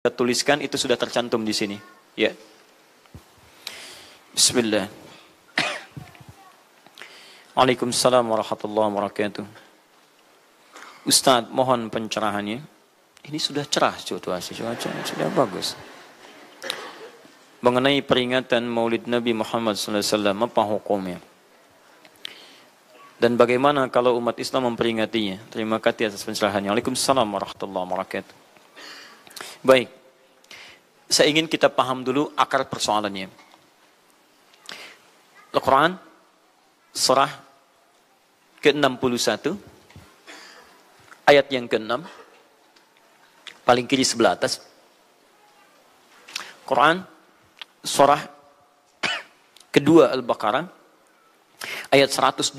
kita tuliskan itu sudah tercantum di sini. Ya. Bismillah. Waalaikumsalam warahmatullahi wabarakatuh. Ustaz, mohon pencerahannya. Ini sudah cerah situasi, sudah bagus. Mengenai peringatan Maulid Nabi Muhammad SAW, apa hukumnya? Dan bagaimana kalau umat Islam memperingatinya? Terima kasih atas pencerahannya. Waalaikumsalam warahmatullahi wabarakatuh. Baik, saya ingin kita paham dulu akar persoalannya. Al-Quran, surah ke-61, ayat yang ke-6, paling kiri sebelah atas. Quran, surah kedua Al-Baqarah, ayat 129,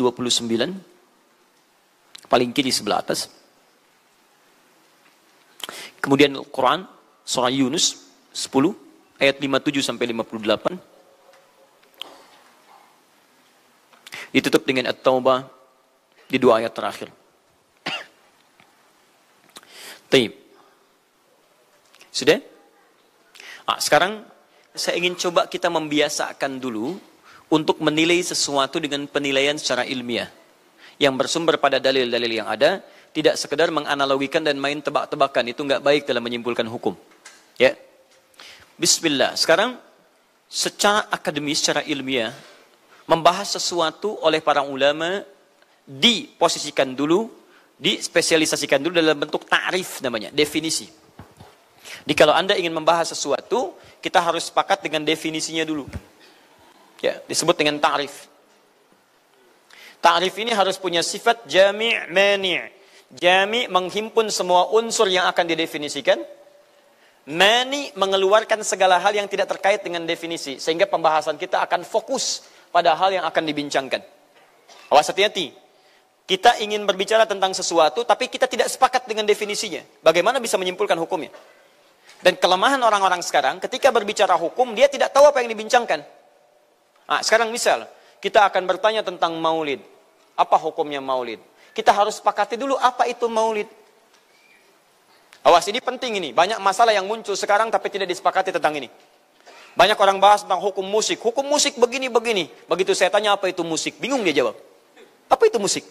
paling kiri sebelah atas. Kemudian Al-Quran, surah Yunus 10, ayat 57 sampai 58. Ditutup dengan At-Taubah di dua ayat terakhir. Taib. Sudah? Sekarang saya ingin coba kita membiasakan dulu untuk menilai sesuatu dengan penilaian secara ilmiah yang bersumber pada dalil-dalil yang ada. Tidak sekedar menganalogikan dan main tebak-tebakan. Itu nggak baik dalam menyimpulkan hukum. Ya. Bismillah. Sekarang secara akademis, secara ilmiah, membahas sesuatu oleh para ulama diposisikan dulu, dispesialisasikan dulu dalam bentuk ta'rif namanya, definisi. Jadi kalau Anda ingin membahas sesuatu, kita harus sepakat dengan definisinya dulu. Ya, disebut dengan ta'rif. Ta'rif ini harus punya sifat jami' mani'. Jami menghimpun semua unsur yang akan didefinisikan. Mani mengeluarkan segala hal yang tidak terkait dengan definisi. Sehingga pembahasan kita akan fokus pada hal yang akan dibincangkan. Awas hati-hati. Kita ingin berbicara tentang sesuatu, tapi kita tidak sepakat dengan definisinya. Bagaimana bisa menyimpulkan hukumnya? Dan kelemahan orang-orang sekarang, ketika berbicara hukum, dia tidak tahu apa yang dibincangkan. Sekarang misal, kita akan bertanya tentang maulid. Apa hukumnya maulid? Kita harus sepakati dulu apa itu maulid. Awas, ini penting ini. Banyak masalah yang muncul sekarang tapi tidak disepakati tentang ini. Banyak orang bahas tentang hukum musik. Hukum musik begini-begini. Begitu saya tanya apa itu musik, bingung dia jawab. Apa itu musik?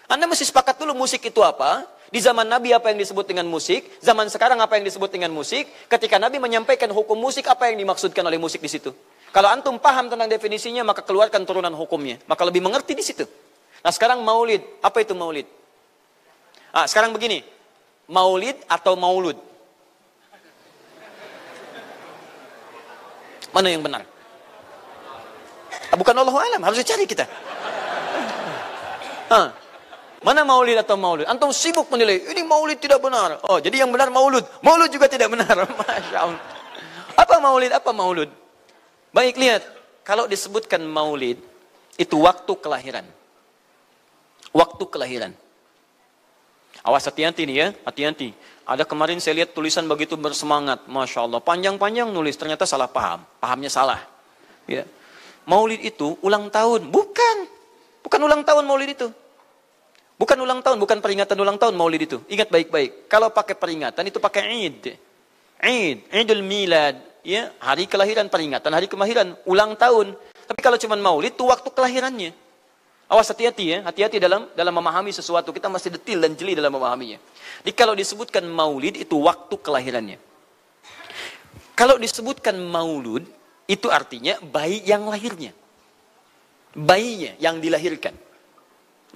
Anda mesti sepakat dulu musik itu apa. Di zaman Nabi apa yang disebut dengan musik. Zaman sekarang apa yang disebut dengan musik. Ketika Nabi menyampaikan hukum musik, apa yang dimaksudkan oleh musik di situ. Kalau antum paham tentang definisinya, maka keluarkan turunan hukumnya. Maka lebih mengerti di situ. Nah sekarang maulid, apa itu maulid? Sekarang begini, maulid atau maulud? Mana yang benar? Bukan Allahu a'lam, harus dicari kita. Mana maulid atau maulud? Antum sibuk menilai, ini maulid tidak benar. Oh, jadi yang benar maulud. Maulud juga tidak benar. Masya Allah. Apa maulid, apa maulud? Baik, lihat. Kalau disebutkan maulid, itu waktu kelahiran. Waktu kelahiran. Awas hati-hati nih ya, hati-hati. Ada kemarin saya lihat tulisan begitu bersemangat, Masya Allah. Panjang-panjang nulis, ternyata salah paham. Pahamnya salah. Ya. Maulid itu ulang tahun. Bukan. Bukan ulang tahun maulid itu. Bukan ulang tahun, bukan peringatan ulang tahun maulid itu. Ingat baik-baik. Kalau pakai peringatan itu pakai Eid. Eid, Eidul Milad. Ya, hari kelahiran, peringatan hari kelahiran, ulang tahun. Tapi kalau cuma maulid itu waktu kelahirannya. Awas hati-hati ya, hati-hati dalam memahami sesuatu. Kita masih detil dan jeli dalam memahaminya. Jadi kalau disebutkan maulid itu waktu kelahirannya. Kalau disebutkan maulud itu artinya bayi yang lahirnya. Bayinya yang dilahirkan.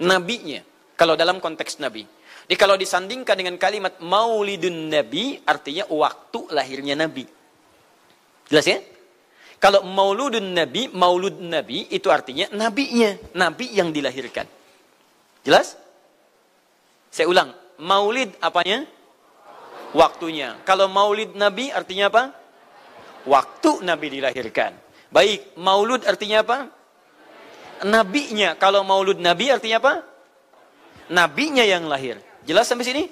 Nabinya. Kalau dalam konteks nabi. Jadi kalau disandingkan dengan kalimat maulidun nabi artinya waktu lahirnya nabi. Jelas ya? Kalau mauludun nabi, maulud nabi itu artinya nabinya, nabi yang dilahirkan. Jelas? Saya ulang, maulid apanya? Waktunya. Kalau maulid nabi artinya apa? Waktu nabi dilahirkan. Baik, maulud artinya apa? Nabinya. Kalau maulud nabi artinya apa? Nabinya yang lahir. Jelas sampai sini?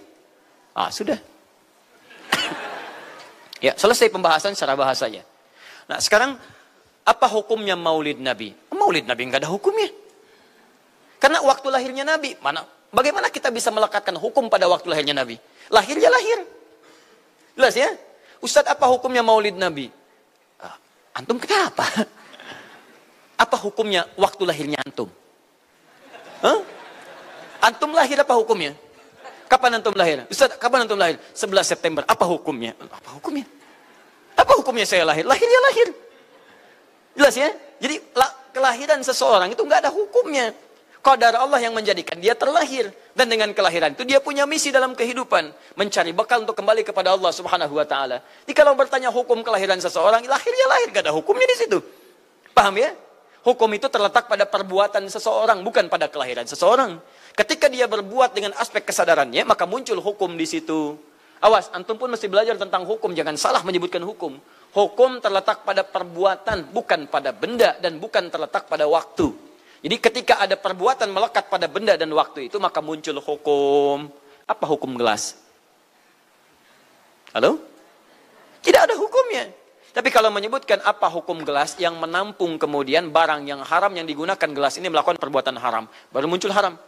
Sudah. Ya, selesai pembahasan secara bahasanya. Nah, sekarang apa hukumnya maulid Nabi? Maulid Nabi enggak ada hukumnya. Karena waktu lahirnya Nabi, bagaimana kita bisa melekatkan hukum pada waktu lahirnya Nabi? Lahir ya lahir. Jelas ya? Ustadz, apa hukumnya maulid Nabi? Antum kenapa? Apa hukumnya waktu lahirnya antum? Hah? Antum lahir apa hukumnya? Kapan antum lahir? Ustaz, kapan antum lahir? 11 September. Apa hukumnya? Apa hukumnya? Apa hukumnya saya lahir? Lahir ya lahir. Jelas ya? Jadi kelahiran seseorang itu nggak ada hukumnya. Qadar Allah yang menjadikan dia terlahir. Dan dengan kelahiran itu dia punya misi dalam kehidupan. Mencari bekal untuk kembali kepada Allah subhanahu wa ta'ala. Jadi kalau bertanya hukum kelahiran seseorang, lahir ya lahir. Nggak ada hukumnya di situ. Paham ya? Hukum itu terletak pada perbuatan seseorang, bukan pada kelahiran seseorang. Ketika dia berbuat dengan aspek kesadarannya, maka muncul hukum di situ. Awas, antum pun mesti belajar tentang hukum. Jangan salah menyebutkan hukum. Hukum terletak pada perbuatan, bukan pada benda, dan bukan terletak pada waktu. Jadi ketika ada perbuatan melekat pada benda dan waktu itu, maka muncul hukum. Apa hukum gelas? Halo? Tidak ada hukumnya. Tapi kalau menyebutkan apa hukum gelas yang menampung kemudian barang yang haram yang digunakan gelas ini melakukan perbuatan haram, baru muncul haram.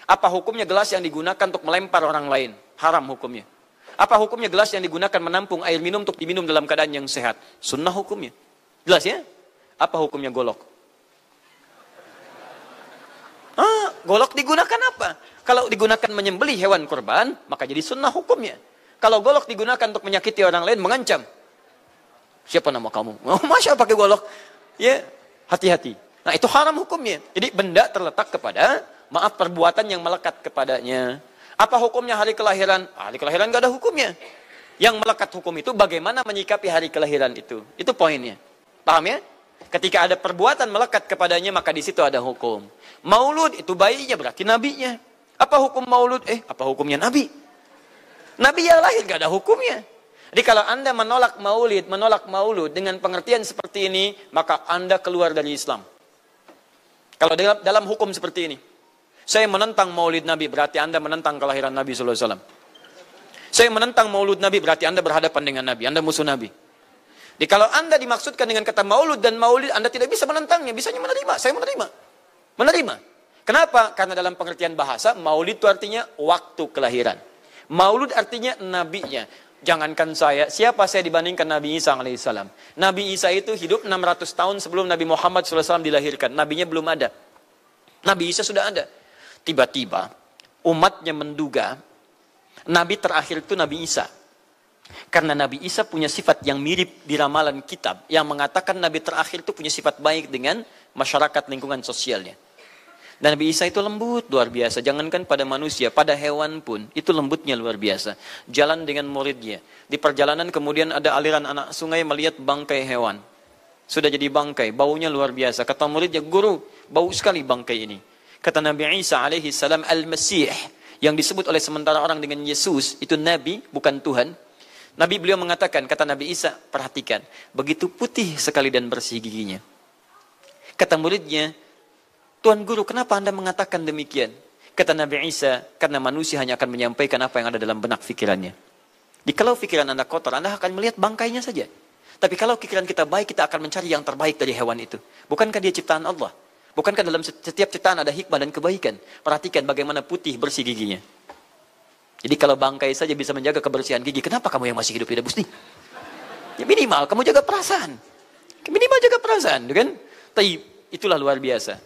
Apa hukumnya gelas yang digunakan untuk melempar orang lain? Haram hukumnya. Apa hukumnya gelas yang digunakan menampung air minum untuk diminum dalam keadaan yang sehat? Sunnah hukumnya. Jelas ya? Apa hukumnya golok? Golok digunakan apa? Kalau digunakan menyembelih hewan kurban, maka jadi sunnah hukumnya. Kalau golok digunakan untuk menyakiti orang lain, mengancam. Siapa nama kamu? Oh, Masya Allah pakai golok. Ya, hati-hati. Nah, itu haram hukumnya. Jadi benda terletak kepada, maaf, perbuatan yang melekat kepadanya. Apa hukumnya hari kelahiran? Hari kelahiran gak ada hukumnya. Yang melekat hukum itu bagaimana menyikapi hari kelahiran itu. Itu poinnya. Paham ya? Ketika ada perbuatan melekat kepadanya, maka di situ ada hukum. Maulud itu bayinya, berarti nabinya. Apa hukum maulud? Apa hukumnya nabi? Nabi yang lahir gak ada hukumnya. Jadi kalau Anda menolak maulud dengan pengertian seperti ini, maka Anda keluar dari Islam. Kalau dalam hukum seperti ini, saya menentang maulid Nabi, berarti Anda menentang kelahiran Nabi SAW. Saya menentang maulud Nabi, berarti Anda berhadapan dengan Nabi, Anda musuh Nabi. Jadi kalau Anda dimaksudkan dengan kata maulud dan maulid, Anda tidak bisa menentangnya, bisanya menerima. Saya menerima. Kenapa? Karena dalam pengertian bahasa, maulid itu artinya waktu kelahiran. Maulud artinya nabinya. Jangankan siapa saya dibandingkan Nabi Isa alaihissalam. Nabi Isa itu hidup 600 tahun sebelum Nabi Muhammad SAW dilahirkan. Nabinya belum ada. Nabi Isa sudah ada. Tiba-tiba umatnya menduga Nabi terakhir itu Nabi Isa. Karena Nabi Isa punya sifat yang mirip di ramalan kitab. Yang mengatakan Nabi terakhir itu punya sifat baik dengan masyarakat lingkungan sosialnya. Dan Nabi Isa itu lembut luar biasa. Jangankan pada manusia, pada hewan pun itu lembutnya luar biasa. Jalan dengan muridnya. Di perjalanan kemudian ada aliran anak sungai melihat bangkai hewan. Sudah jadi bangkai, baunya luar biasa. Kata muridnya, guru, bau sekali bangkai ini. Kata Nabi Isa alaihi salam, Al-Masih, yang disebut oleh sementara orang dengan Yesus, itu Nabi, bukan Tuhan. Nabi beliau mengatakan, kata Nabi Isa, perhatikan, begitu putih sekali dan bersih giginya. Kata muridnya, Tuan Guru, kenapa Anda mengatakan demikian? Kata Nabi Isa, karena manusia hanya akan menyampaikan apa yang ada dalam benak pikirannya. Jadi kalau pikiran Anda kotor, Anda akan melihat bangkainya saja. Tapi kalau pikiran kita baik, kita akan mencari yang terbaik dari hewan itu. Bukankah dia ciptaan Allah? Bukankah dalam setiap ciptaan ada hikmah dan kebaikan? Perhatikan bagaimana putih bersih giginya. Jadi kalau bangkai saja bisa menjaga kebersihan gigi, kenapa kamu yang masih hidup tidak mesti? Ya minimal kamu jaga perasaan. Minimal jaga perasaan, kan? Tapi itulah luar biasa.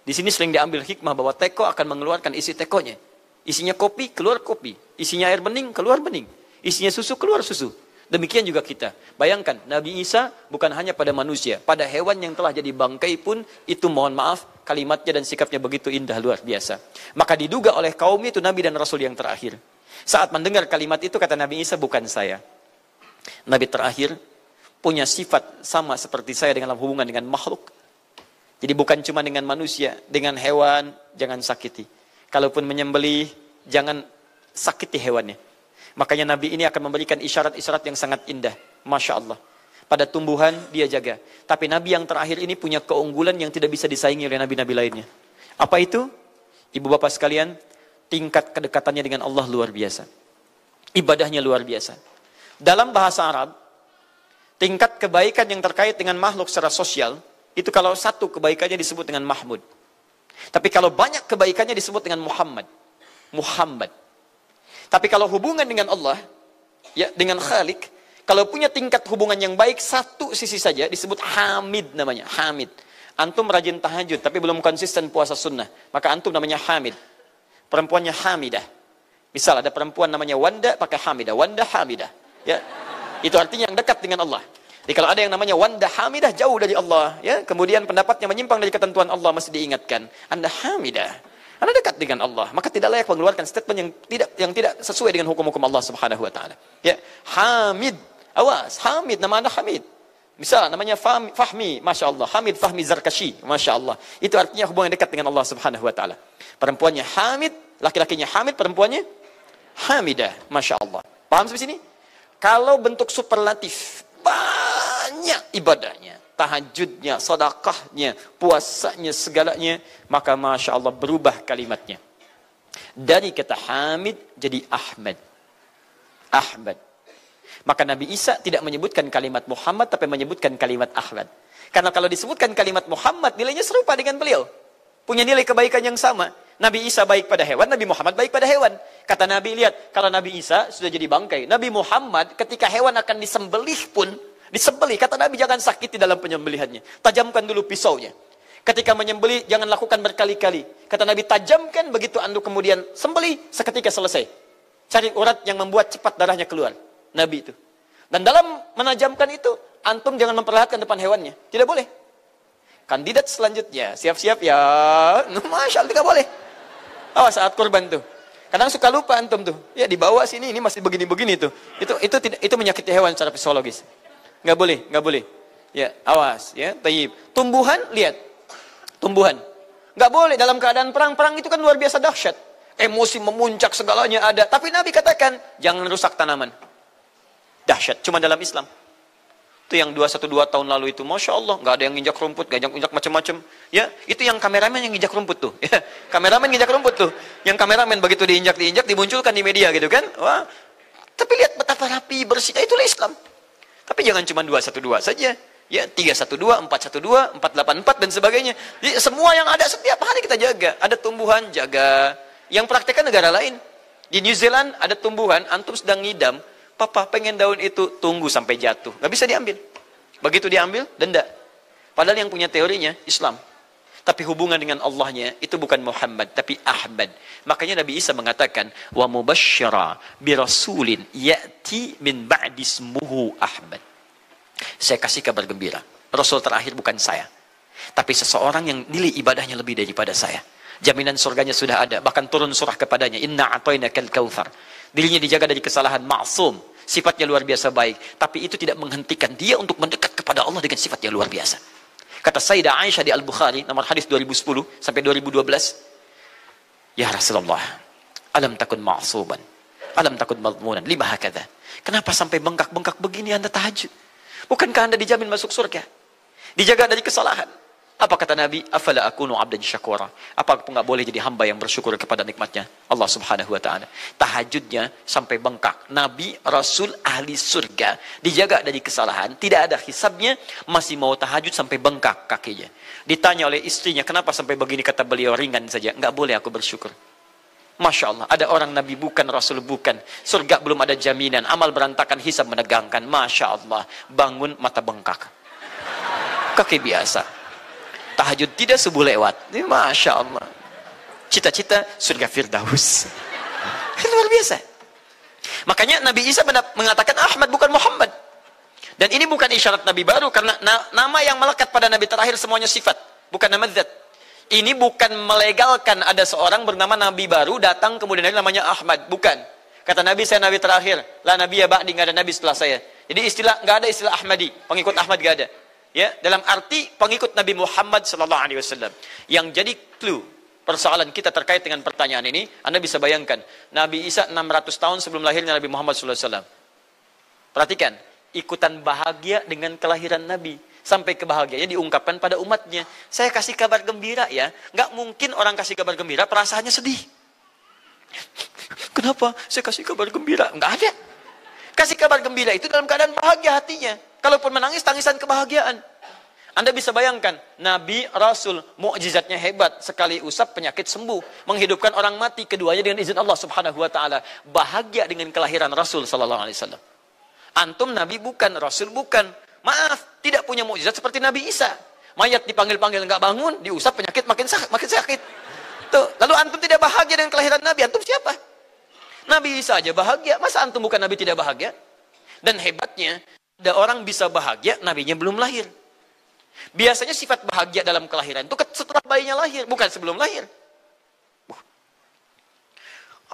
Di sini sering diambil hikmah bahwa teko akan mengeluarkan isi tekonya. Isinya kopi, keluar kopi. Isinya air bening, keluar bening. Isinya susu, keluar susu. Demikian juga kita. Bayangkan, Nabi Isa bukan hanya pada manusia. Pada hewan yang telah jadi bangkai pun, itu mohon maaf, kalimatnya dan sikapnya begitu indah, luar biasa. Maka diduga oleh kaumnya itu Nabi dan Rasul yang terakhir. Saat mendengar kalimat itu, kata Nabi Isa, bukan saya. Nabi terakhir punya sifat sama seperti saya dalam hubungan dengan makhluk. Jadi bukan cuma dengan manusia, dengan hewan, jangan sakiti. Kalaupun menyembelih, jangan sakiti hewannya. Makanya Nabi ini akan memberikan isyarat-isyarat yang sangat indah. Masya Allah. Pada tumbuhan, dia jaga. Tapi Nabi yang terakhir ini punya keunggulan yang tidak bisa disaingi oleh Nabi-Nabi lainnya. Apa itu? Ibu bapak sekalian, tingkat kedekatannya dengan Allah luar biasa. Ibadahnya luar biasa. Dalam bahasa Arab, tingkat kebaikan yang terkait dengan makhluk secara sosial, itu kalau satu kebaikannya disebut dengan Mahmud. Tapi kalau banyak kebaikannya disebut dengan Muhammad. Muhammad. Tapi kalau hubungan dengan Allah, ya dengan Khalik, Kalau punya tingkat hubungan yang baik, satu sisi saja disebut hamid namanya. Hamid. Antum rajin tahajud, tapi belum konsisten puasa sunnah. Maka antum namanya hamid. Perempuannya hamidah. Misal ada perempuan namanya Wanda, pakai hamidah. Wanda hamidah. Ya. Itu artinya yang dekat dengan Allah. Jadi kalau ada yang namanya Wanda hamidah, jauh dari Allah. Ya. Kemudian pendapatnya menyimpang dari ketentuan Allah, masih diingatkan. Anda hamidah. Anda dekat dengan Allah. Maka tidak layak mengeluarkan statement yang tidak sesuai dengan hukum-hukum Allah Subhanahu wa taala. Ya. Hamid. Awas, Hamid, nama Anda Hamid. Misal namanya Fahmi, Masya Allah. Hamid Fahmi Zarkashi, Masya Allah. Itu artinya hubungan dekat dengan Allah Subhanahu wa taala. Perempuannya Hamid, laki-lakinya Hamid, perempuannya Hamidah, Masya Allah. Paham sampai sini? Kalau bentuk superlatif, banyak ibadahnya, tahajudnya, sedekahnya, puasanya, segalanya, maka Masya Allah berubah kalimatnya. Dari kata Hamid jadi Ahmad. Ahmad. Maka Nabi Isa tidak menyebutkan kalimat Muhammad, tapi menyebutkan kalimat Ahmad. Karena kalau disebutkan kalimat Muhammad, nilainya serupa dengan beliau. Punya nilai kebaikan yang sama. Nabi Isa baik pada hewan, Nabi Muhammad baik pada hewan. Kata Nabi, lihat, kalau Nabi Isa sudah jadi bangkai. Nabi Muhammad ketika hewan akan disembelih pun, disembelih. Kata Nabi, jangan sakiti dalam penyembelihannya. Tajamkan dulu pisaunya. Ketika menyembelih, jangan lakukan berkali-kali. Kata Nabi, tajamkan, begitu anduk kemudian sembelih, seketika selesai. Cari urat yang membuat cepat darahnya keluar. Nabi itu. Dan dalam menajamkan itu, antum jangan memperlihatkan depan hewannya. Tidak boleh. Kandidat selanjutnya, siap-siap ya. Masya Allah, tidak boleh. Awas saat kurban tuh. Kadang suka lupa antum tuh. Ya dibawa sini, ini masih begini-begini tuh. Itu menyakiti hewan secara psikologis. Nggak boleh, nggak boleh. Ya, awas. Ya, tayyib. Tumbuhan, lihat. Tumbuhan. Nggak boleh dalam keadaan perang. Perang itu kan luar biasa dahsyat. Emosi memuncak, segalanya ada. Tapi Nabi katakan, jangan rusak tanaman. Dahsyat, cuma dalam Islam. Itu yang 212 tahun lalu itu, Masya Allah, nggak ada yang nginjak rumput, nggak injak macam-macam. Ya, itu yang kameramen yang nginjak rumput tuh. Ya, kameramen nginjak rumput tuh. Yang kameramen begitu diinjak, dimunculkan di media gitu kan. Wah, tapi lihat betapa rapi, bersih. Itulah Islam. Tapi jangan cuma 212 saja. Ya, 312, 412, 484 dan sebagainya. Jadi, semua yang ada setiap hari kita jaga. Ada tumbuhan, jaga. Yang praktekkan negara lain. Di New Zealand ada tumbuhan, antum sedang ngidam. Papa pengen daun itu, tunggu sampai jatuh. Nggak bisa diambil. Begitu diambil, denda. Padahal yang punya teorinya Islam. Tapi hubungan dengan Allahnya itu bukan Muhammad, tapi Ahmad. Makanya Nabi Isa mengatakan, wa mubasysyara bi rasulin ya'ti min ba'di ismuhu Ahmad. Saya kasih kabar gembira. Rasul terakhir bukan saya. Tapi seseorang yang nilai ibadahnya lebih daripada saya. Jaminan surganya sudah ada. Bahkan turun surah kepadanya. Inna a'tainakal kautsar. Dirinya dijaga dari kesalahan, maksum. Sifatnya luar biasa baik. Tapi itu tidak menghentikan dia untuk mendekat kepada Allah dengan sifat yang luar biasa. Kata Sayyidah Aisyah di Al-Bukhari, nomor hadis 2010 sampai 2012. Ya Rasulullah, alam takun ma'suban. Alam takun madmunan. Lima hakadha. Kenapa sampai bengkak-bengkak begini Anda tahajud? Bukankah Anda dijamin masuk surga? Dijaga dari kesalahan. Apa kata Nabi? Afala akunu abdan syakura. Apa aku nggak boleh jadi hamba yang bersyukur kepada nikmatnya Allah Subhanahu wa taala. Tahajudnya sampai bengkak. Nabi, Rasul, ahli surga, dijaga dari kesalahan, tidak ada hisabnya, masih mau tahajud sampai bengkak kakinya. Ditanya oleh istrinya, kenapa sampai begini? Kata beliau, ringan saja. Nggak boleh aku bersyukur. Masya Allah, ada orang Nabi bukan, Rasul bukan. Surga belum ada jaminan, amal berantakan, hisab menegangkan. Masya Allah, bangun mata bengkak. Kaki biasa. Tahajud tidak subuh lewat. Ini Masya Allah. Cita-cita surga Firdaus. Itu luar biasa. Makanya Nabi Isa mengatakan Ahmad bukan Muhammad. Dan ini bukan isyarat Nabi baru. Karena nama yang melekat pada Nabi terakhir semuanya sifat. Bukan nama zat. Ini bukan melegalkan ada seorang bernama Nabi baru datang kemudian namanya Ahmad. Bukan. Kata Nabi, saya Nabi terakhir. La Nabi ya ba'di, nggak ada Nabi setelah saya. Jadi nggak ada istilah Ahmadi. Pengikut Ahmad nggak ada. Ya, dalam arti pengikut Nabi Muhammad sallallahu alaihi wasallam. Yang jadi clue persoalan kita terkait dengan pertanyaan ini, Anda bisa bayangkan, Nabi Isa 600 tahun sebelum lahirnya Nabi Muhammad sallallahu alaihi wasallam. Perhatikan, ikutan bahagia dengan kelahiran Nabi. Sampai kebahagiaannya diungkapkan pada umatnya. Saya kasih kabar gembira ya. Nggak mungkin orang kasih kabar gembira perasaannya sedih. Kenapa saya kasih kabar gembira? Nggak ada. Kasih kabar gembira itu dalam keadaan bahagia hatinya. Kalaupun menangis, tangisan kebahagiaan. Anda bisa bayangkan, Nabi, Rasul, mukjizatnya hebat. Sekali usap, penyakit sembuh. Menghidupkan orang mati, keduanya dengan izin Allah subhanahu wa ta'ala. Bahagia dengan kelahiran Rasul sallallahu alaihi wasallam. Antum nabi bukan, rasul bukan. Maaf, tidak punya mukjizat seperti Nabi Isa. Mayat dipanggil-panggil nggak bangun, diusap penyakit makin sakit. Tuh, lalu antum tidak bahagia dengan kelahiran Nabi. Antum siapa? Nabi Isa aja bahagia. Masa antum bukan Nabi tidak bahagia? Dan hebatnya, ada orang bisa bahagia, nabinya belum lahir. Biasanya sifat bahagia dalam kelahiran itu setelah bayinya lahir, bukan sebelum lahir.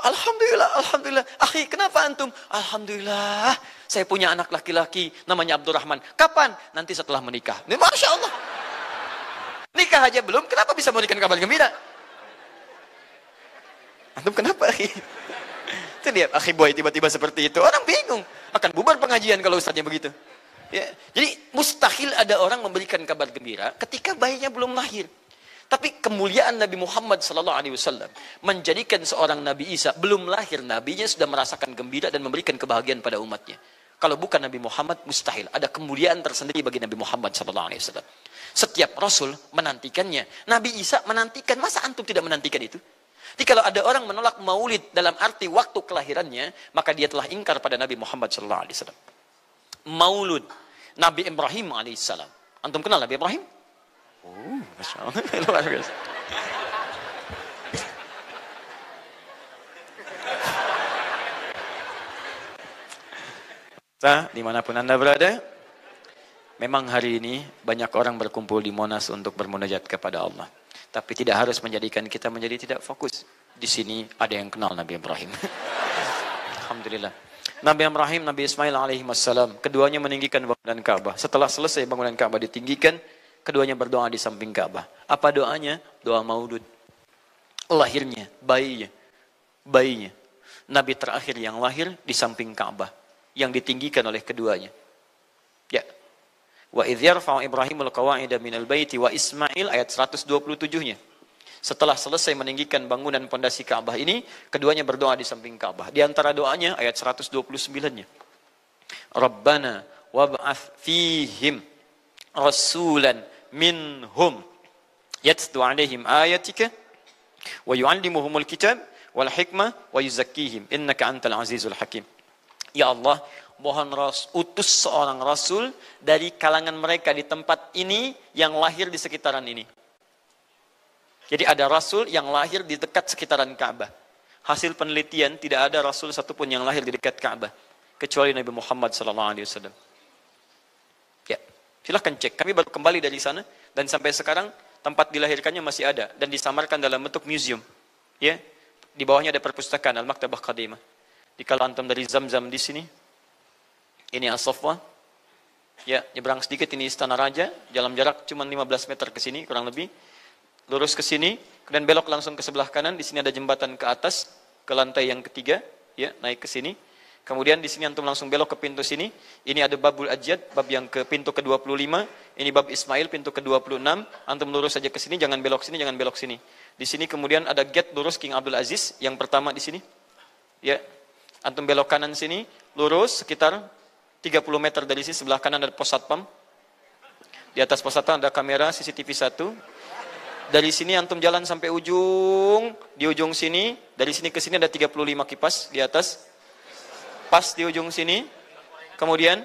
Alhamdulillah. Akhi, kenapa antum? Alhamdulillah, saya punya anak laki-laki, namanya Abdurrahman. Kapan? Nanti setelah menikah. Ini Masya Allah. Nikah aja belum, kenapa bisa memberikan kabar gembira? Antum kenapa, akhi? Itu lihat, akhi boy tiba-tiba seperti itu. Orang bingung. Akan bubar pengajian kalau ustaznya begitu. Ya. Jadi mustahil ada orang memberikan kabar gembira ketika bayinya belum lahir. Tapi kemuliaan Nabi Muhammad SAW menjadikan seorang Nabi Isa belum lahir, nabinya sudah merasakan gembira dan memberikan kebahagiaan pada umatnya. Kalau bukan Nabi Muhammad, mustahil. Ada kemuliaan tersendiri bagi Nabi Muhammad SAW. Setiap Rasul menantikannya. Nabi Isa menantikan. Masa antum tidak menantikan itu? Jadi kalau ada orang menolak maulid dalam arti waktu kelahirannya, maka dia telah ingkar pada Nabi Muhammad SAW. Maulud Nabi Ibrahim alaihissalam. Antum kenal Nabi Ibrahim? Oh, Masya Allah. Luar biasa. Dimanapun Anda berada, memang hari ini banyak orang berkumpul di Monas untuk bermunajat kepada Allah. Tapi tidak harus menjadikan kita menjadi tidak fokus. Di sini ada yang kenal Nabi Ibrahim. Alhamdulillah. Nabi Ibrahim, Nabi Ismail alaihi wassalam, keduanya meninggikan bangunan Ka'bah. Setelah selesai bangunan Ka'bah ditinggikan, keduanya berdoa di samping Ka'bah. Apa doanya? Doa maulud. Lahirnya, bayinya. Nabi terakhir yang lahir di samping Ka'bah, yang ditinggikan oleh keduanya. Ya. Wa idh yarfa'u Ibrahimul qawa'ida minal baiti wa Ismail, ayat 127-nya. Setelah selesai meninggikan bangunan pondasi Ka'bah ini, keduanya berdoa di samping Ka'bah. Di antara doanya ayat 129-nya. Rabbana wab'ath fihim rasulan minhum yatlu 'alaihim ayatika wa yu'allimuhumul kitab wal hikmah wa yuzakkihim innaka antal azizul hakim. Ya Allah, mohon utus seorang rasul dari kalangan mereka di tempat ini yang lahir di sekitaran ini. Jadi ada rasul yang lahir di dekat sekitaran Ka'bah. Hasil penelitian tidak ada rasul satupun yang lahir di dekat Ka'bah kecuali Nabi Muhammad SAW. Ya, silahkan cek. Kami baru kembali dari sana dan sampai sekarang tempat dilahirkannya masih ada dan disamarkan dalam bentuk museum. Ya, di bawahnya ada perpustakaan Al-Maktabah Qadimah. Di kalau antum dari Zamzam di sini, ini As-Saffah. Ya, nyebrang sedikit ini Istana Raja, dalam jarak cuma 15 meter ke sini kurang lebih. Lurus ke sini, kemudian belok langsung ke sebelah kanan. Di sini ada jembatan ke atas, ke lantai yang ketiga, ya, naik ke sini. Kemudian di sini antum langsung belok ke pintu sini. Ini ada Babul Ajjad, bab yang ke pintu ke-25. Ini bab Ismail, pintu ke-26. Antum lurus saja ke sini, jangan belok sini, jangan belok sini. Di sini kemudian ada gate lurus King Abdul Aziz, yang pertama di sini. Ya, antum belok kanan sini, lurus sekitar 30 meter dari sini, sebelah kanan ada pos satpam. Di atas pos satpam ada kamera CCTV 1. Dari sini antum jalan sampai ujung, di ujung sini, dari sini ke sini ada 35 kipas di atas. Pas di ujung sini. Kemudian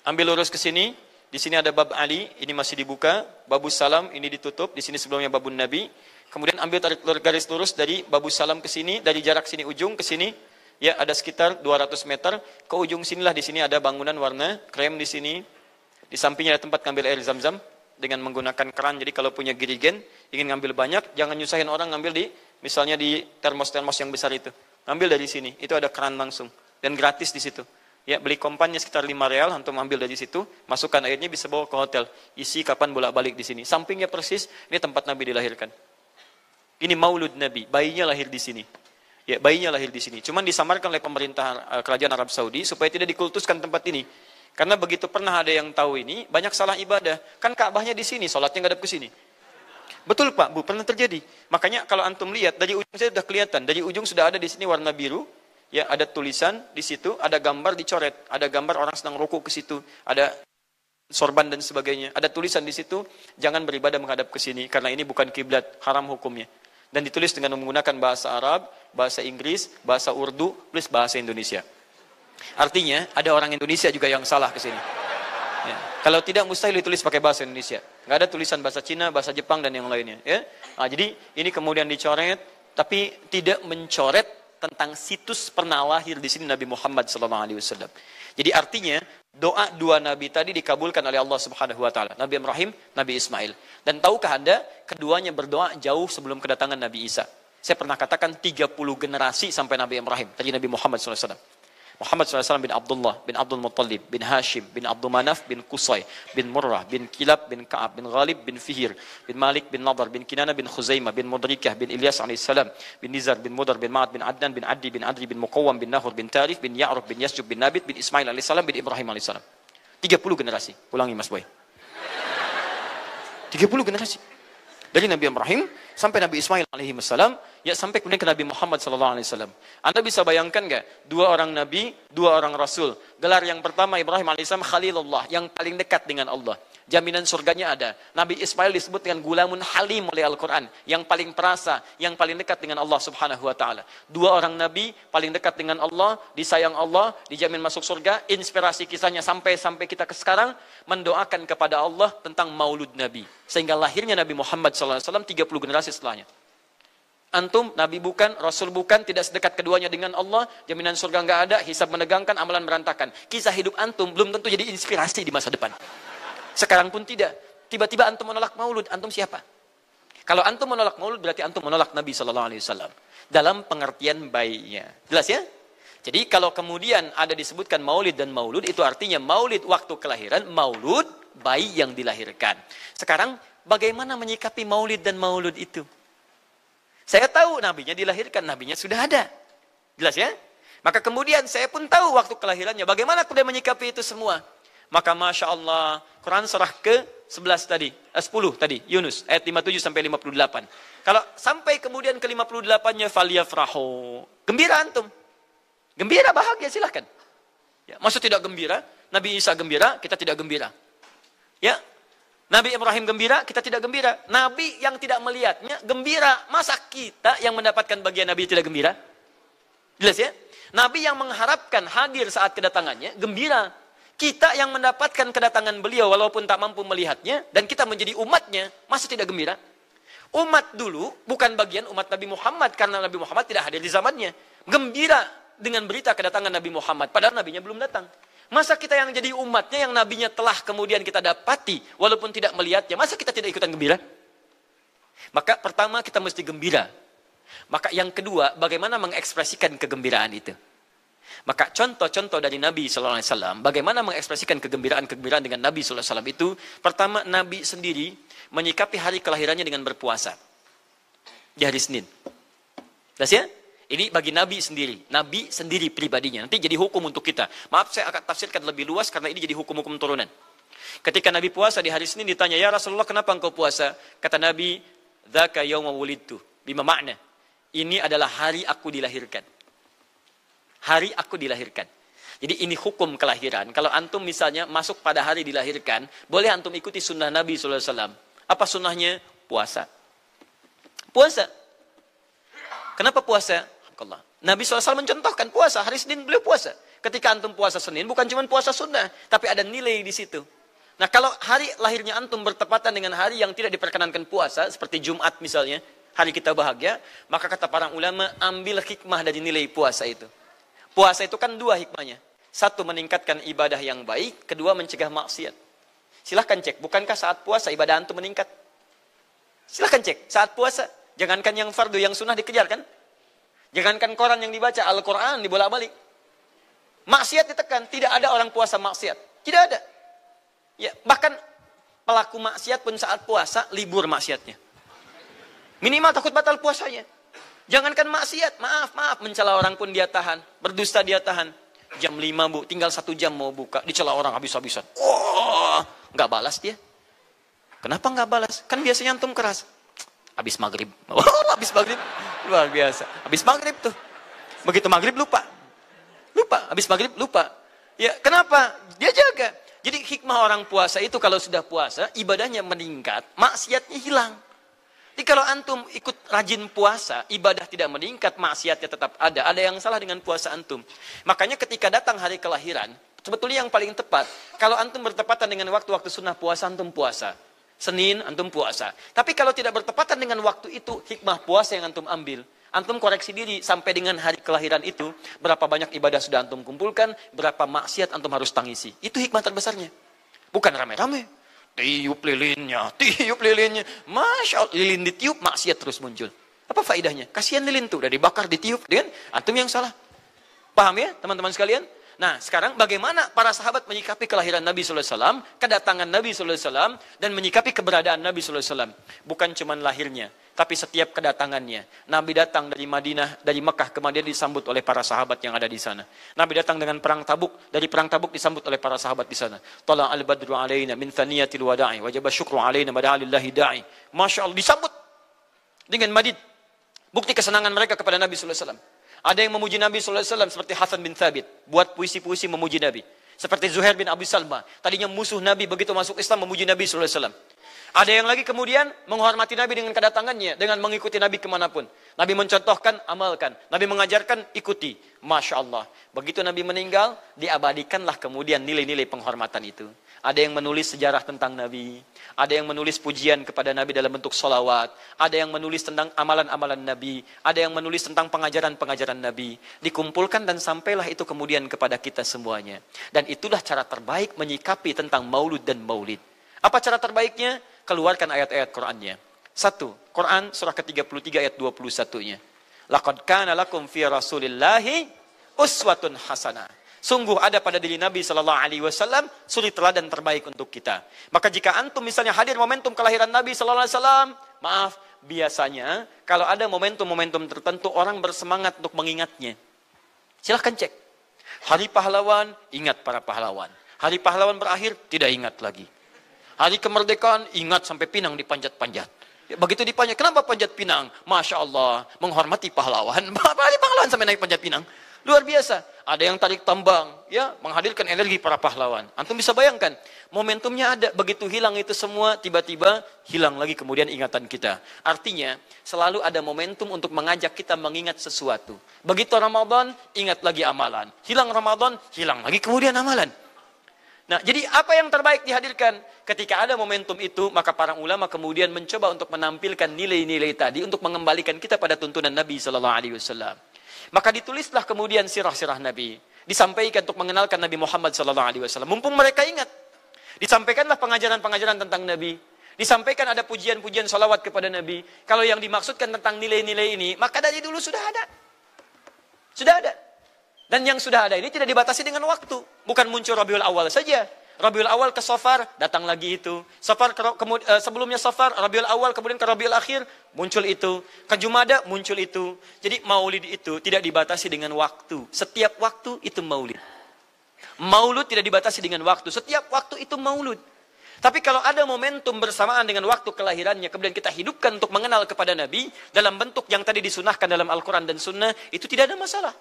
ambil lurus ke sini, di sini ada bab Ali, ini masih dibuka, babus salam ini ditutup, di sini sebelumnya babun Nabi. Kemudian ambil tarik garis lurus dari babus salam ke sini, dari jarak sini ujung ke sini, ya ada sekitar 200 meter. Ke ujung sinilah, di sini ada bangunan warna krem di sini. Di sampingnya ada tempat ngambil air Zam-Zam dengan menggunakan keran. Jadi kalau punya girigen, ingin ngambil banyak, jangan nyusahin orang ngambil di, misalnya di termos-termos yang besar itu. Ngambil dari sini, itu ada keran langsung. Dan gratis di situ. Ya, beli kompannya sekitar 5 real, antum ambil dari situ, masukkan airnya, bisa bawa ke hotel. Isi kapan bolak-balik di sini. Sampingnya persis, ini tempat Nabi dilahirkan. Ini maulud Nabi, bayinya lahir di sini. Ya, bayinya lahir di sini. Cuman disamarkan oleh pemerintah kerajaan Arab Saudi supaya tidak dikultuskan tempat ini. Karena begitu pernah ada yang tahu ini, banyak salah ibadah. Kan Ka'bahnya di sini, sholatnya ngadep ke sini. Betul Pak, Bu, pernah terjadi. Makanya kalau antum lihat, dari ujung saya sudah kelihatan. Dari ujung sudah ada di sini warna biru. Ya, ada tulisan di situ, ada gambar dicoret. Ada gambar orang sedang rukuk ke situ. Ada sorban dan sebagainya. Ada tulisan di situ, jangan beribadah menghadap ke sini. Karena ini bukan kiblat, haram hukumnya. Dan ditulis dengan menggunakan bahasa Arab, bahasa Inggris, bahasa Urdu, plus bahasa Indonesia. Artinya, ada orang Indonesia juga yang salah ke sini. Ya. Kalau tidak, mustahil ditulis pakai bahasa Indonesia. Nggak ada tulisan bahasa Cina, bahasa Jepang, dan yang lainnya. Ya. Nah, jadi, ini kemudian dicoret, tapi tidak mencoret tentang situs pernah lahir di sini Nabi Muhammad SAW. Jadi artinya, doa dua Nabi tadi dikabulkan oleh Allah Subhanahu Wa Taala. Nabi Ibrahim, Nabi Ismail. Dan tahukah Anda, keduanya berdoa jauh sebelum kedatangan Nabi Isa. Saya pernah katakan 30 generasi sampai Nabi Ibrahim. Tadi Nabi Muhammad SAW. Muhammad SAW bin Abdullah, bin Abdul Muttalib, bin Hashim, bin Abdul Manaf, bin Qusay, bin Murrah, bin Kilab, bin Ka'ab, bin Ghalib, bin Fihir, bin Malik, bin Nadar, bin Kinana, bin Khuzaimah, bin Mudrikah, bin Ilyas AS, bin Nizar, bin Mudar, bin Ma'ad, bin Adnan, bin Addi, bin Adri, bin Muqawwam, bin Nahur, bin Tarif, bin Ya'ruf, bin Yasjub, bin Nabit, bin Ismail AS, bin Ibrahim AS. 30 generasi. Ulangi Mas Boy. 30 generasi. Dari Nabi Ibrahim sampai Nabi Ismail alaihi wassalam, ya sampai kemudian ke Nabi Muhammad sallallahu alaihi wasallam. Anda bisa bayangkan enggak? Dua orang nabi, dua orang rasul. Gelar yang pertama Ibrahim alaihissalam Khalilullah, yang paling dekat dengan Allah. Jaminan surganya ada. Nabi Ismail disebut dengan gulamun halim oleh Al-Quran, yang paling perasa, yang paling dekat dengan Allah Subhanahu Wa Taala. Dua orang nabi paling dekat dengan Allah, disayang Allah, dijamin masuk surga. Inspirasi kisahnya sampai kita ke sekarang mendoakan kepada Allah tentang maulud Nabi, sehingga lahirnya Nabi Muhammad SAW 30 generasi setelahnya. Antum, Nabi bukan, Rasul bukan, tidak sedekat keduanya dengan Allah, jaminan surga nggak ada, hisab menegangkan, amalan berantakan. Kisah hidup antum belum tentu jadi inspirasi di masa depan. Sekarang pun tidak. Tiba-tiba antum menolak maulud, antum siapa? Kalau antum menolak maulud, berarti antum menolak Nabi SAW. Dalam pengertian baiknya. Jelas ya? Jadi kalau kemudian ada disebutkan maulid dan maulud, itu artinya maulid waktu kelahiran, maulud bayi yang dilahirkan. Sekarang, bagaimana menyikapi maulid dan maulud itu? Saya tahu nabinya dilahirkan, nabinya sudah ada. Jelas ya? Maka kemudian saya pun tahu waktu kelahirannya. Bagaimana kemudian menyikapi itu semua? Maka Masya Allah, Quran surah ke-11 tadi, 10 tadi, Yunus, ayat 57 sampai 58. Kalau sampai kemudian ke 58-nya, faliyafrahu. Gembira antum. Gembira, bahagia, silahkan. Ya, maksud tidak gembira, Nabi Isa gembira, kita tidak gembira. Ya, Nabi Ibrahim gembira, kita tidak gembira. Nabi yang tidak melihatnya gembira. Masa kita yang mendapatkan bagian Nabi tidak gembira? Jelas ya? Nabi yang mengharapkan hadir saat kedatangannya, gembira. Kita yang mendapatkan kedatangan beliau walaupun tak mampu melihatnya, dan kita menjadi umatnya, masa tidak gembira? Umat dulu bukan bagian umat Nabi Muhammad, karena Nabi Muhammad tidak hadir di zamannya. Gembira dengan berita kedatangan Nabi Muhammad, padahal nabinya belum datang. Masa kita yang jadi umatnya, yang nabinya telah kemudian kita dapati, walaupun tidak melihatnya, masa kita tidak ikutan gembira? Maka pertama kita mesti gembira. Maka yang kedua, bagaimana mengekspresikan kegembiraan itu? Maka contoh-contoh dari Nabi SAW, bagaimana mengekspresikan kegembiraan-kegembiraan dengan Nabi SAW itu, pertama Nabi sendiri menyikapi hari kelahirannya dengan berpuasa. Di hari Senin. Jelas ya? Ini bagi Nabi sendiri pribadinya. Nanti jadi hukum untuk kita. Maaf, saya akan tafsirkan lebih luas karena ini jadi hukum-hukum turunan. Ketika Nabi puasa di hari Senin ditanya, ya Rasulullah kenapa engkau puasa? Kata Nabi, dzaka yauma wulidtu. Bima makna? Ini adalah hari aku dilahirkan. Hari aku dilahirkan. Jadi ini hukum kelahiran. Kalau antum misalnya masuk pada hari dilahirkan, boleh antum ikuti sunnah Nabi SAW. Apa sunnahnya? Puasa. Puasa. Kenapa puasa? Nabi SAW mencontohkan puasa. Hari Senin beliau puasa. Ketika antum puasa Senin, bukan cuma puasa sunnah, tapi ada nilai di situ. Nah, kalau hari lahirnya antum bertepatan dengan hari yang tidak diperkenankan puasa, seperti Jumat misalnya, hari kita bahagia, maka kata para ulama, ambil hikmah dari nilai puasa itu. Puasa itu kan dua hikmahnya. Satu, meningkatkan ibadah yang baik. Kedua, mencegah maksiat. Silahkan cek, bukankah saat puasa ibadah antum meningkat? Silahkan cek, saat puasa. Jangankan yang fardu, yang sunnah dikejar kan? Jangankan Quran yang dibaca, Al-Quran dibolak-balik. Maksiat ditekan, tidak ada orang puasa maksiat. Tidak ada. Ya, bahkan pelaku maksiat pun saat puasa, libur maksiatnya. Minimal takut batal puasanya. Jangankan maksiat, maaf, mencela orang pun dia tahan. Berdusta dia tahan. Jam 5 bu, tinggal 1 jam mau buka. Dicela orang habis-habisan. Oh, nggak balas dia. Kenapa nggak balas? Kan biasanya antum keras. Habis maghrib. Oh, habis maghrib. Luar biasa. Habis maghrib tuh. Begitu maghrib lupa. Habis maghrib lupa. Ya, kenapa? Dia jaga. Jadi hikmah orang puasa itu kalau sudah puasa, ibadahnya meningkat, maksiatnya hilang. Jadi kalau antum ikut rajin puasa, ibadah tidak meningkat, maksiatnya tetap ada. Ada yang salah dengan puasa antum. Makanya ketika datang hari kelahiran, sebetulnya yang paling tepat, kalau antum bertepatan dengan waktu-waktu sunnah puasa, antum puasa. Senin, antum puasa. Tapi kalau tidak bertepatan dengan waktu itu, hikmah puasa yang antum ambil. Antum koreksi diri sampai dengan hari kelahiran itu, berapa banyak ibadah sudah antum kumpulkan, berapa maksiat antum harus tangisi. Itu hikmah terbesarnya. Bukan rame-rame. Tiup lilinnya. Masya Allah, lilin ditiup, maksiat terus muncul. Apa faedahnya? Kasihan lilin tuh, udah dibakar, ditiup. Dengan antum yang salah. Paham ya, teman-teman sekalian? Nah, sekarang bagaimana para sahabat menyikapi kelahiran Nabi SAW, kedatangan Nabi SAW, dan menyikapi keberadaan Nabi SAW. Bukan cuma lahirnya, tapi setiap kedatangannya. Nabi datang dari Madinah, dari Mekah ke Madinah disambut oleh para sahabat yang ada di sana. Nabi datang dengan perang Tabuk, dari perang Tabuk disambut oleh para sahabat di sana. Tala al-badru alaina min thaniyatil wada'i, wajaba syukru alaina bada'alillahi da'i. Masya Allah, disambut dengan madid. Bukti kesenangan mereka kepada Nabi SAW. Ada yang memuji Nabi SAW seperti Hasan bin Thabit. Buat puisi-puisi memuji Nabi. Seperti Zuhair bin Abi Salma. Tadinya musuh Nabi, begitu masuk Islam memuji Nabi SAW. Ada yang lagi kemudian menghormati Nabi dengan kedatangannya. Dengan mengikuti Nabi kemanapun. Nabi mencontohkan, amalkan. Nabi mengajarkan, ikuti. Masya Allah. Begitu Nabi meninggal, diabadikanlah kemudian nilai-nilai penghormatan itu. Ada yang menulis sejarah tentang Nabi. Ada yang menulis pujian kepada Nabi dalam bentuk sholawat. Ada yang menulis tentang amalan-amalan Nabi. Ada yang menulis tentang pengajaran-pengajaran Nabi. Dikumpulkan dan sampailah itu kemudian kepada kita semuanya. Dan itulah cara terbaik menyikapi tentang maulud dan maulid. Apa cara terbaiknya? Keluarkan ayat-ayat Qur'annya. 1. Quran surah ke-33 ayat 21-nya. Laqad kana lakum fi Rasulillahi uswatun hasanah. Sungguh ada pada diri Nabi SAW suri teladan terbaik untuk kita. Maka jika antum misalnya hadir momentum kelahiran Nabi SAW, maaf, biasanya kalau ada momentum-momentum tertentu orang bersemangat untuk mengingatnya. Silahkan cek. Hari pahlawan, ingat para pahlawan. Hari pahlawan berakhir, tidak ingat lagi. Hari kemerdekaan, ingat sampai pinang dipanjat-panjat. Begitu dipanjat, kenapa panjat pinang? Masya Allah, menghormati pahlawan. Hari pahlawan sampai naik panjat pinang. Luar biasa. Ada yang tarik tambang, ya, menghadirkan energi para pahlawan. Antum bisa bayangkan, momentumnya ada, begitu hilang itu semua, tiba-tiba hilang lagi kemudian ingatan kita. Artinya, selalu ada momentum untuk mengajak kita mengingat sesuatu. Begitu Ramadan, ingat lagi amalan. Hilang Ramadan, hilang lagi kemudian amalan. Nah, jadi apa yang terbaik dihadirkan? Ketika ada momentum itu, maka para ulama kemudian mencoba untuk menampilkan nilai-nilai tadi untuk mengembalikan kita pada tuntunan Nabi SAW. Maka ditulislah kemudian sirah-sirah Nabi. Disampaikan untuk mengenalkan Nabi Muhammad SAW. Mumpung mereka ingat. Disampaikanlah pengajaran-pengajaran tentang Nabi. Disampaikan ada pujian-pujian salawat kepada Nabi. Kalau yang dimaksudkan tentang nilai-nilai ini, maka dari dulu sudah ada. Sudah ada. Dan yang sudah ada ini tidak dibatasi dengan waktu. Bukan muncul Rabiul Awal saja. Rabiul Awal ke Safar, datang lagi itu. Safar sebelumnya Safar, Rabiul Awal, kemudian ke Rabiul Akhir, muncul itu. Ke Jumada, muncul itu. Jadi maulid itu tidak dibatasi dengan waktu. Setiap waktu itu maulid. Maulud tidak dibatasi dengan waktu. Setiap waktu itu maulud. Tapi kalau ada momentum bersamaan dengan waktu kelahirannya, kemudian kita hidupkan untuk mengenal kepada Nabi, dalam bentuk yang tadi disunahkan dalam Al-Quran dan Sunnah, itu tidak ada masalah.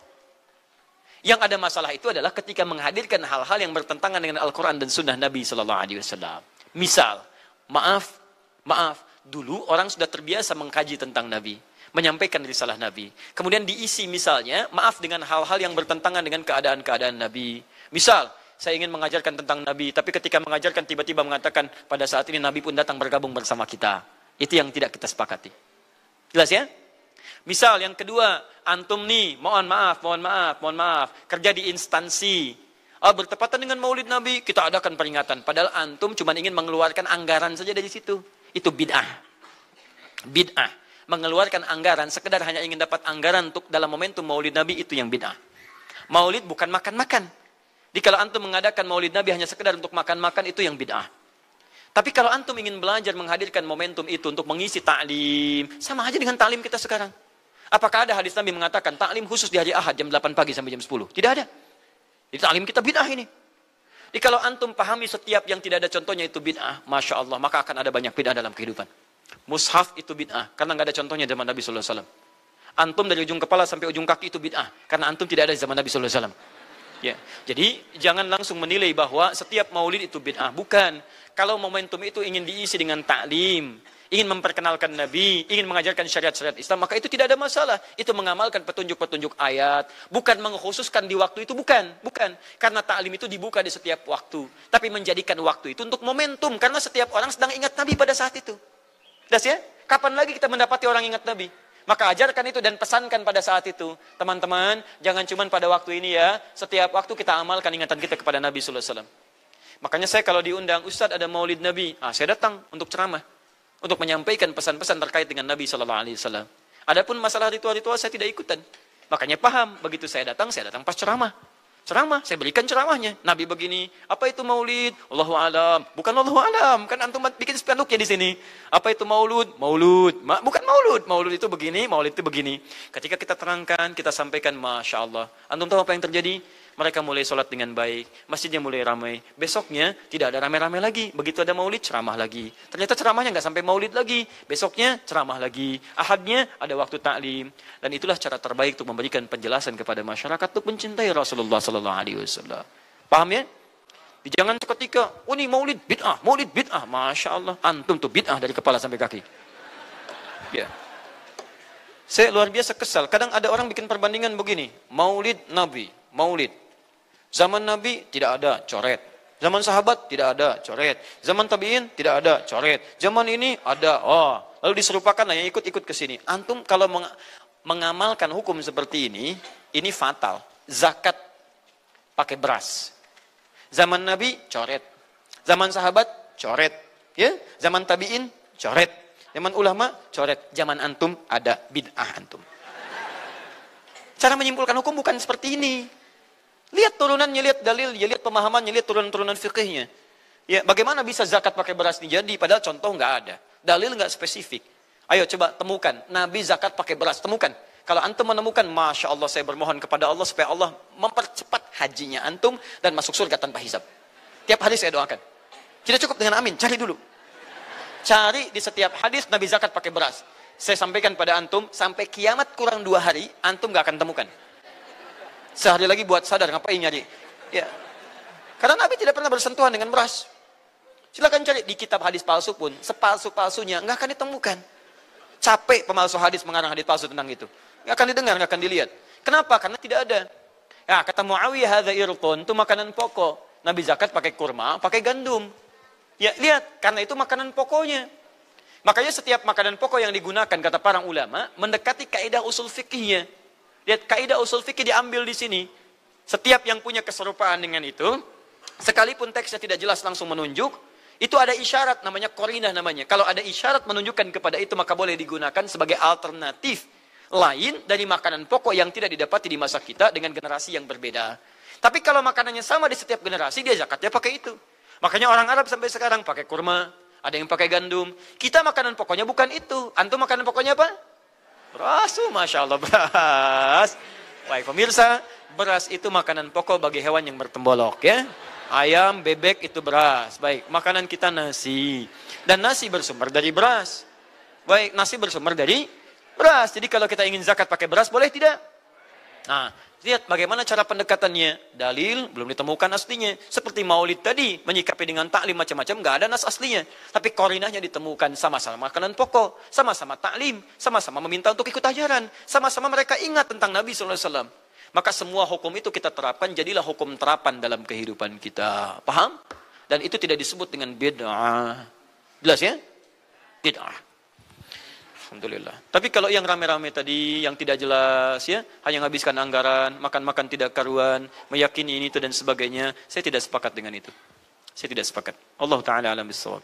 Yang ada masalah itu adalah ketika menghadirkan hal-hal yang bertentangan dengan Al-Quran dan Sunnah Nabi SAW. Misal, maaf, dulu orang sudah terbiasa mengkaji tentang Nabi, menyampaikan risalah Nabi. Kemudian diisi misalnya, maaf dengan hal-hal yang bertentangan dengan keadaan-keadaan Nabi. Misal, saya ingin mengajarkan tentang Nabi, tapi ketika mengajarkan tiba-tiba mengatakan, pada saat ini Nabi pun datang bergabung bersama kita. Itu yang tidak kita sepakati. Jelas ya? Misal yang kedua, antum nih, mohon maaf, kerja di instansi. Bertepatan dengan Maulid Nabi, kita adakan peringatan. Padahal antum cuma ingin mengeluarkan anggaran saja dari situ. Itu bid'ah. Bid'ah. Mengeluarkan anggaran, sekedar hanya ingin dapat anggaran untuk dalam momentum Maulid Nabi, itu yang bid'ah. Maulid bukan makan-makan. Jadi kalau antum mengadakan Maulid Nabi hanya sekedar untuk makan-makan, itu yang bid'ah. Tapi kalau antum ingin belajar menghadirkan momentum itu untuk mengisi ta'lim, sama aja dengan ta'lim kita sekarang. Apakah ada hadis Nabi mengatakan ta'lim khusus di hari Ahad jam 8 pagi sampai jam 10? Tidak ada. Jadi ta'lim kita bid'ah ini. Jadi kalau antum pahami setiap yang tidak ada contohnya itu bid'ah, Masya Allah, maka akan ada banyak bid'ah dalam kehidupan. Mushaf itu bid'ah, karena nggak ada contohnya zaman Nabi SAW. Antum dari ujung kepala sampai ujung kaki itu bid'ah, karena antum tidak ada di zaman Nabi SAW. Ya, jadi jangan langsung menilai bahwa setiap maulid itu bid'ah. Bukan. Kalau momentum itu ingin diisi dengan ta'lim, ingin memperkenalkan Nabi, ingin mengajarkan syariat-syariat Islam, maka itu tidak ada masalah. Itu mengamalkan petunjuk-petunjuk ayat, bukan mengkhususkan di waktu itu, bukan. Karena ta'lim itu dibuka di setiap waktu, tapi menjadikan waktu itu untuk momentum, karena setiap orang sedang ingat Nabi pada saat itu. Jelas ya? Kapan lagi kita mendapati orang ingat Nabi? Maka ajarkan itu dan pesankan pada saat itu. Teman-teman, jangan cuma pada waktu ini ya, setiap waktu kita amalkan ingatan kita kepada Nabi sallallahu alaihi wasallam. Makanya saya kalau diundang, Ustadz ada maulid Nabi, saya datang untuk ceramah, untuk menyampaikan pesan-pesan terkait dengan Nabi SAW. Adapun masalah ritual-ritual saya tidak ikutan. Makanya paham, begitu saya datang pas ceramah. Ceramah, saya berikan ceramahnya. Nabi begini, apa itu maulid? Allahu alam. Bukan Allahu alam, kan antum bikin spanduknya di sini. Apa itu maulud? Maulud. Bukan maulud. Maulud itu begini, maulid itu begini. Ketika kita terangkan, kita sampaikan, Masya Allah. Antum tahu apa yang terjadi? Mereka mulai sholat dengan baik, masjidnya mulai ramai. Besoknya tidak ada ramai-ramai lagi. Begitu ada maulid, ceramah lagi. Ternyata ceramahnya nggak sampai maulid lagi. Besoknya ceramah lagi. Ahadnya ada waktu taklim. Dan itulah cara terbaik untuk memberikan penjelasan kepada masyarakat untuk mencintai Rasulullah SAW. Paham ya? Jangan seketika, ini maulid bid'ah, Masya Allah. Antum tuh bid'ah dari kepala sampai kaki. Ya. Saya luar biasa kesal. Kadang ada orang bikin perbandingan begini. Maulid Nabi, maulid. Zaman Nabi tidak ada coret. Zaman sahabat tidak ada coret. Zaman tabi'in tidak ada coret. Zaman ini ada. Lalu diserupakan yang ikut-ikut ke sini. Antum kalau mengamalkan hukum seperti ini fatal. Zakat pakai beras. Zaman Nabi coret. Zaman sahabat coret. Ya, zaman tabi'in coret. Zaman ulama coret. Zaman antum ada bid'ah antum. Cara menyimpulkan hukum bukan seperti ini. Lihat turunannya, lihat dalilnya, lihat pemahamannya, lihat turunan-turunan fikihnya. Ya, bagaimana bisa zakat pakai beras jadi? Padahal contoh nggak ada. Dalil nggak spesifik. Ayo coba temukan. Nabi zakat pakai beras. Temukan. Kalau antum menemukan, Masya Allah saya bermohon kepada Allah supaya Allah mempercepat hajinya antum dan masuk surga tanpa hisab. Tiap hari saya doakan. Tidak cukup dengan amin. Cari dulu. Cari di setiap hadis Nabi zakat pakai beras. Saya sampaikan pada antum, sampai kiamat kurang 2 hari, antum nggak akan temukan. Sehari lagi buat sadar, ngapain nyari? Ya. Karena Nabi tidak pernah bersentuhan dengan beras. Silakan cari di kitab hadis palsu pun, sepalsu-palsunya nggak akan ditemukan. Capek pemalsu hadis mengarang hadis palsu tentang itu. Nggak akan didengar, nggak akan dilihat. Kenapa? Karena tidak ada. Ya, kata Muawiyah, hadza irqun, itu makanan pokok. Nabi zakat pakai kurma, pakai gandum. Ya, lihat, karena itu makanan pokoknya. Makanya setiap makanan pokok yang digunakan, kata para ulama, mendekati kaidah usul fikihnya. Lihat, kaidah usul fikih diambil di sini. Setiap yang punya keserupaan dengan itu, sekalipun teksnya tidak jelas langsung menunjuk, itu ada isyarat, namanya qarinah namanya. Kalau ada isyarat menunjukkan kepada itu, maka boleh digunakan sebagai alternatif lain dari makanan pokok yang tidak didapati di masa kita dengan generasi yang berbeda. Tapi kalau makanannya sama di setiap generasi, dia zakatnya pakai itu. Makanya orang Arab sampai sekarang pakai kurma, ada yang pakai gandum. Kita makanan pokoknya bukan itu. Antum makanan pokoknya apa? Beras, Masya Allah, beras. Baik pemirsa, beras itu makanan pokok bagi hewan yang bertembolok ya. Ayam, bebek itu beras. Baik, makanan kita nasi. Dan nasi bersumber dari beras. Baik, nasi bersumber dari beras. Jadi kalau kita ingin zakat pakai beras, boleh tidak? Nah, lihat bagaimana cara pendekatannya. Dalil belum ditemukan aslinya. Seperti maulid tadi, menyikapi dengan taklim macam-macam, nggak ada nas aslinya. Tapi korinahnya ditemukan, sama-sama makanan pokok, sama-sama taklim, sama-sama meminta untuk ikut ajaran, sama-sama mereka ingat tentang Nabi SAW. Maka semua hukum itu kita terapkan, jadilah hukum terapan dalam kehidupan kita. Paham? Dan itu tidak disebut dengan bid'ah. Jelas ya? Bid'ah. Alhamdulillah. Tapi kalau yang rame-rame tadi, yang tidak jelas ya, hanya menghabiskan anggaran, makan-makan tidak karuan, meyakini ini itu dan sebagainya, saya tidak sepakat dengan itu. Saya tidak sepakat. Allah Ta'ala alam bisawab.